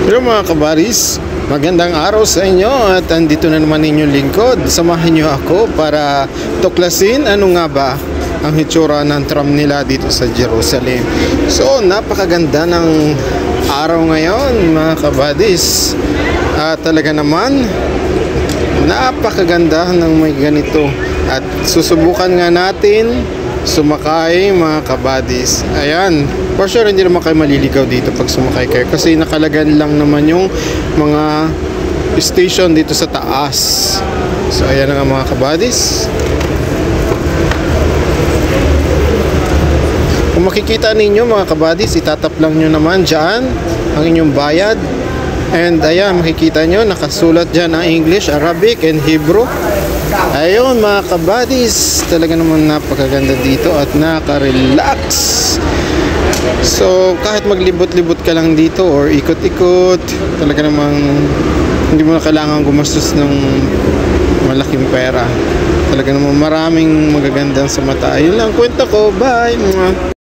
Hello mga kabaris, magandang araw sa inyo at andito na naman inyong lingkod. Samahan nyo ako para tuklasin ano nga ba ang hitsura ng tram nila dito sa Jerusalem. So napakaganda ng araw ngayon mga kabadis. Talaga naman napakaganda ng may ganito at susubukan nga natin sumakay mga kabadis. Ayan, for sure hindi naman kayo maliligaw dito pag sumakay kayo kasi nakalagan lang naman yung mga station dito sa taas. So ayan na nga mga kabadis. Kung makikita ninyo mga kabadis, itatap lang nyo naman dyan ang inyong bayad. And ayan, makikita nyo nakasulat dyan ang English, Arabic and Hebrew. Ayun mga kabadis, talaga naman napakaganda dito at nakaka-relax. So kahit maglibot-libot ka lang dito or ikot-ikot, talaga namang hindi mo na kailangan gumastos ng malaking pera. Talaga namang maraming magagandang sa mata. Ayun lang kwento ko, bye.